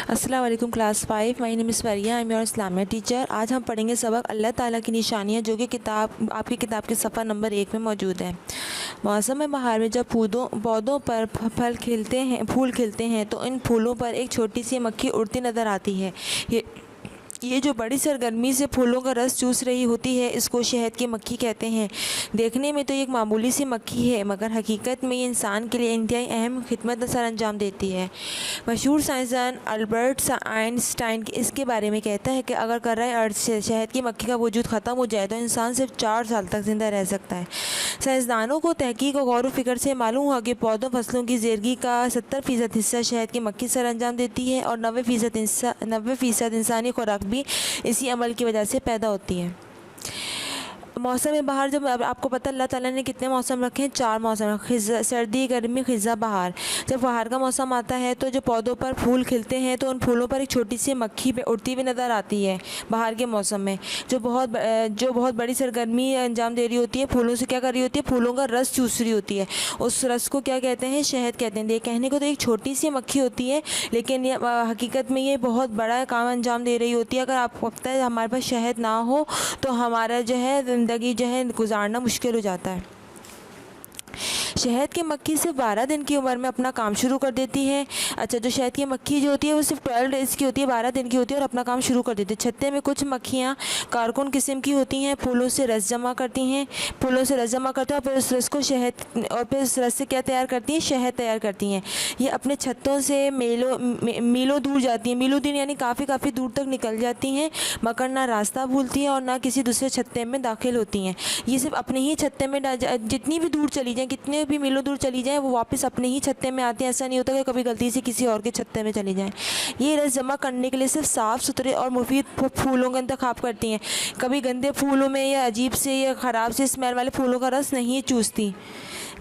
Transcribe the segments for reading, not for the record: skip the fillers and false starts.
अस्सलाम वालेकुम class 5। My name is वरिया, I am your Islamia teacher. आज हम पढ़ेंगे सबक अल्लाह ताला की निशानियाँ, जो कि आपकी किताब के सफ़ा नंबर 1 में मौजूद है। मौसम बहार में जब पौधों पर फूल खिलते हैं तो इन फूलों पर एक छोटी सी मक्खी उड़ती नज़र आती है। ये जो बड़ी सरगर्मी से फूलों का रस चूस रही होती है, इसको शहद की मक्खी कहते हैं। देखने में तो एक मामूली सी मक्खी है, मगर हकीकत में ये इंसान के लिए इंतहाई अहम खिदमत सर अंजाम देती है। मशहूर साइंसदान अल्बर्ट आइंस्टाइन इसके बारे में कहता है कि अगर कर्रा अर्थ से शहद की मक्खी का वजूद ख़त्म हो जाए तो इंसान सिर्फ 4 साल तक ज़िंदा रह सकता है। साइंसदानों को तहकीक और गौर व फिक्र से मालूम हुआ कि पौधों फसलों की ज़िंदगी का 70% हिस्सा शहद की मक्खी सर अंजाम देती है और 90% इंसानी खुराक भी इसी अमल की वजह से पैदा होती है। मौसम बहार, जब आपको पता अल्लाह ताला ने कितने मौसम रखे हैं? 4 मौसम, सर्दी, गर्मी, ख़िज़ा, बहार। जब बहार का मौसम आता है तो जो पौधों पर फूल खिलते हैं तो उन फूलों पर एक छोटी सी मक्खी पे उड़ती हुई नज़र आती है। बहार के मौसम में जो बहुत बड़ी सरगर्मी अंजाम दे रही होती है, फूलों से क्या कर रही होती है? फूलों का रस चूस रही होती है। उस रस को क्या कहते हैं? शहद कहते हैं। कहने को तो एक छोटी सी मक्खी होती है, लेकिन ये हकीकत में ये बहुत बड़ा काम अंजाम दे रही होती है। अगर आपको पता है हमारे पास शहद ना हो तो हमारा जो है ज़िंदगी जो है गुजारना मुश्किल हो जाता है। शहद की मक्खी सिर्फ 12 दिन की उम्र में अपना काम शुरू कर देती है। अच्छा, जो शहद की मक्खी जो होती है वो सिर्फ 12 डेज़ की होती है, 12 दिन की होती है और अपना काम शुरू कर देती है। छत्ते में कुछ मक्खियाँ कारकुन किस्म की होती हैं, फूलों से रस जमा करती हैं और फिर उस रस को फिर उस रस से क्या तैयार करती हैं? शहद तैयार करती हैं। ये अपने छत्तों से मीलों दूर जाती हैं, मीलों दूर यानी काफ़ी दूर तक निकल जाती हैं, मगर ना रास्ता भूलती हैं और ना किसी दूसरे छत्ते में दाखिल होती हैं। ये सिर्फ अपने ही छत्ते में जितनी भी दूर चली जाएँ, कितने भी मीलों दूर चली जाए, वो वापस अपने ही छत्ते में आते हैं। ऐसा नहीं होता कि कभी गलती से किसी और के छत्ते में चली जाएं। ये रस जमा करने के लिए सिर्फ साफ़ सुथरे और मुफीद फूलों का इंतखाब करती हैं। कभी गंदे फूलों में या अजीब से या ख़राब से स्मेल वाले फूलों का रस नहीं चूसती।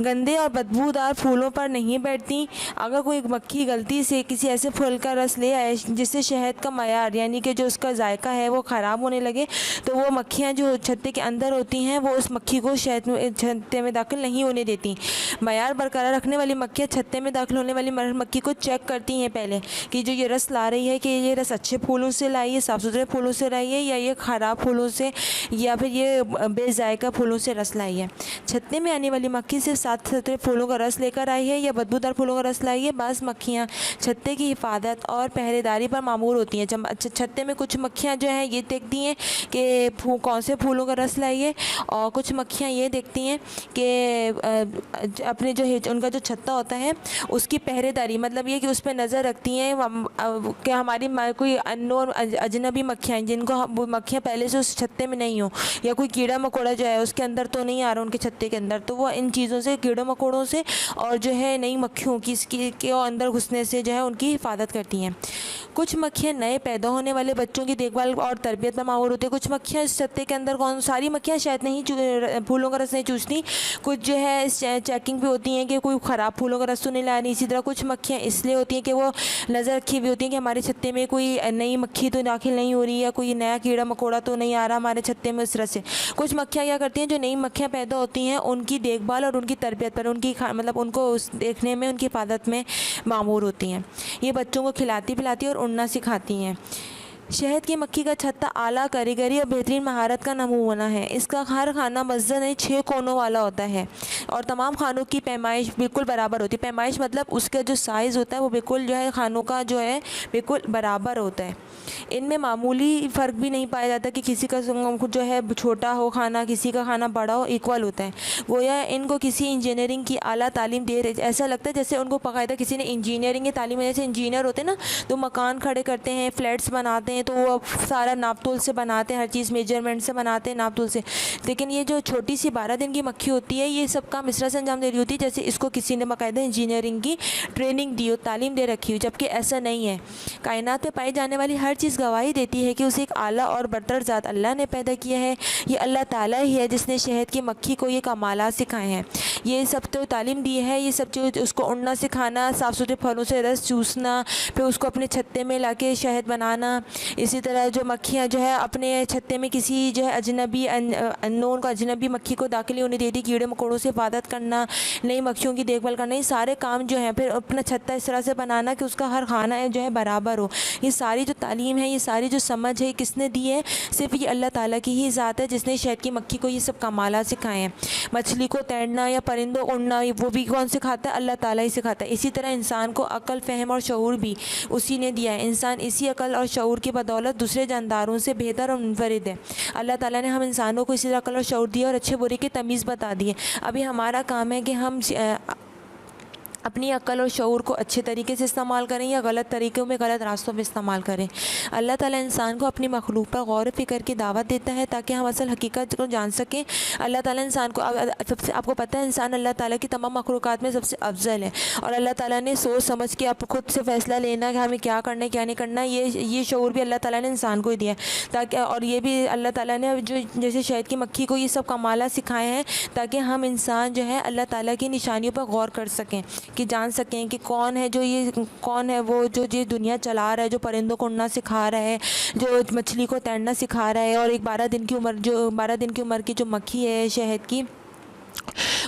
गंदे और बदबूदार फूलों पर नहीं बैठती। अगर कोई मक्खी गलती से किसी ऐसे फूल का रस ले आए जिससे शहद का मयार यानी कि जो उसका जायका है वो ख़राब होने लगे, तो वो मक्खियाँ जो छत्ते के अंदर होती हैं वो उस मक्खी को छत्ते में दाखिल नहीं होने देती। मयार बरकरार रखने वाली मक्खियाँ छत्ते में दाखिल होने वाली मक्खी को चेक करती हैं पहले कि जो ये रस ला रही है कि ये रस अच्छे फूलों से लाई है, साफ़ सुथरे फूलों से लाई है, या ये ख़राब फूलों से या फिर ये बेजायका फूलों से रस लाई है। छत्ते में आने वाली मक्खी सिर्फ साफ सुथरे फूलों का रस लेकर आई है या बदबूदार फूलों का रस लाई है। बाज़ मक्खियाँ छत्ते की हिफाजत और पहरेदारी पर मामूर होती हैं। जब छत्ते में कुछ मक्खियाँ जो हैं ये देखती हैं कि कौन से फूलों का रस लाई है, और कुछ मक्खियाँ ये देखती हैं कि अपने जो है उनका जो छत्ता होता है उसकी पहरेदारी, मतलब ये कि उस पर नज़र रखती हैं कि हमारी कोई अननोन अजनबी मक्खियाँ जिनको मक्खियाँ पहले से उस छत्ते में नहीं हो, या कोई कीड़ा मकोड़ा जो है उसके अंदर तो नहीं आ रहा उनके छत्ते के अंदर, तो वो इन चीज़ों से, कीड़ों मकोड़ों से और जो है नई मक्खियों की के अंदर घुसने से जो है उनकी हिफाजत करती हैं। कुछ मक्खियाँ नए पैदा होने वाले बच्चों की देखभाल और तरबियत पर मामूर होती है। कुछ मक्खियाँ इस छत्ते के अंदर, सारी मक्खियाँ शायद नहीं फूलों का रस नहीं चूसती, कुछ जो है चेकिंग पे होती हैं कि कोई ख़राब फूलों का रस तो नहीं ला रही। इसी तरह कुछ मक्खियाँ इसलिए होती हैं कि वो नज़र रखी हुई होती हैं कि हमारे छत्ते में कोई नई मक्खी तो दाखिल नहीं हो रही, या कोई नया कीड़ा मकोड़ा तो नहीं आ रहा हमारे छत्ते में, उस तरह से। कुछ मक्खियाँ क्या करती हैं, जो नई मक्खियाँ पैदा होती हैं उनकी देखभाल और उनकी तरबियत पर, मतलब उनको उस देखने में, उनकी हिफाजत में मामूर होती हैं। ये बच्चों को खिलाती पिलाती और उड़ना सिखाती हैं। शहद की मक्खी का छत्ता आला कारीगरी और बेहतरीन महारत का नमूना है। इसका हर खाना मस्जिद में 6 कोनों वाला होता है और तमाम खानों की पैमाइश बिल्कुल बराबर होती है। पैमाइश मतलब उसका जो साइज़ होता है वो बिल्कुल जो है खानों का जो है बिल्कुल बराबर होता है। इनमें मामूली फ़र्क भी नहीं पाया जाता कि किसी का जो है छोटा हो खाना, किसी का खाना बड़ा हो, इक्वल होता है। गोया इनको किसी इंजीनियरिंग की आला तालीम दे रहे, ऐसा लगता है जैसे उनको बाकायदा किसी ने इंजीनियरिंग की तालीम, जैसे इंजीनियर होते हैं ना, तो मकान खड़े करते हैं, फ्लैट्स बनाते हैं, तो वो सारा नापतोल से बनाते हैं, हर चीज़ मेजरमेंट से बनाते हैं, नापतोल से। लेकिन ये जो छोटी सी 12 दिन की मक्खी होती है, ये सब काम इस तरह से अंजाम दे रही होती है जैसे इसको किसी ने बाकायदा इंजीनियरिंग की ट्रेनिंग दी हो, तालीम दे रखी हो, जबकि ऐसा नहीं है। कायनात में पाई जाने वाली हर चीज़ गवाही देती है कि उसे एक आला और बरतर ज़ात अल्लाह ने पैदा किया है। ये अल्लाह ताला ही है जिसने शहद की मक्खी को ये कमालात सिखाए हैं। ये सब तो तालीम दी है, ये सब जो उसको उड़ना सिखाना, साफ़ सुथरे फलों से रस चूसना, फिर उसको अपने छत्ते में लाके शहद बनाना, इसी तरह जो मक्खियाँ जो है अपने छत्ते में किसी जो है अजनबी अननोन को अजनबी मक्खी को दाखिल होने देती, कीड़े मकोड़ों से हिफाजत करना, नई मक्खियों की देखभाल करना, ये सारे काम जो हैं। फिर अपना छत्ता इस तरह से बनाना कि उसका हर खाना है जो है बराबर हो। ये सारी जो तालीम है, ये सारी जो समझ है, किसने दी है? सिर्फ ये अल्लाह ताला की ही ज़ात है जिसने शहद की मक्खी को ये सब कमालात सिखाए हैं। मछली को तैरना या परिंदों को उड़ना वो भी कौन सिखाता है? अल्लाह ताला ही सिखाता है। इसी तरह इंसान को अक़ल, फ़हम और शऊर भी उसी ने दिया है। इंसान इसी अक़ल और शऊर की बदौलत दूसरे जानदारों से बेहतर और मुनफरिद है। अल्लाह ताला ने हम इंसानों को इसी तरह अक़ल और शऊर दिया और अच्छे बुरे की तमीज़ बता दी है। अभी हमारा काम है कि हम अपनी अक़ल और शऊर को अच्छे तरीके से इस्तेमाल करें या गलत तरीक़ों में, गलत रास्तों में इस्तेमाल करें। अल्लाह ताला इंसान को अपनी मखलूक पर गौर फ़िक्र की दावत देता है ताकि हम असल हकीकत को जान सकें। अल्लाह ताला इंसान को सबसे, आपको पता है इंसान अल्लाह ताला की तमाम मखलूक़ात में सबसे अफजल है और अल्लाह ताला ने सोच समझ के आप खुद से फ़ैसला लेना कि हमें क्या करना है क्या नहीं करना, ये शऊर भी अल्लाह ताला ने इंसान को ही दिया है ताकि, और ये भी अल्लाह ताला ने जो जैसे शहद की मक्खी को ये सब कमाला सिखाए हैं ताकि हम इंसान जो है अल्लाह ताला की निशानियों पर गौर कर सकें, कि जान सकें कि कौन है वो जो ये दुनिया चला रहा है, जो परिंदों को उड़ना सिखा रहा है, जो मछली को तैरना सिखा रहा है, और एक 12 दिन की उम्र की जो मक्खी है शहद की,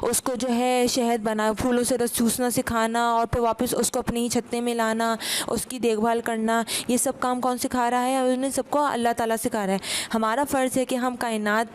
उसको जो है शहद बना फूलों से रस चूसना सिखाना और फिर वापस उसको अपने ही छत्ते में लाना, उसकी देखभाल करना, ये सब काम कौन सिखा रहा है? उन्हें सबको अल्लाह ताला सिखा रहा है। हमारा फ़र्ज़ है कि हम कायनात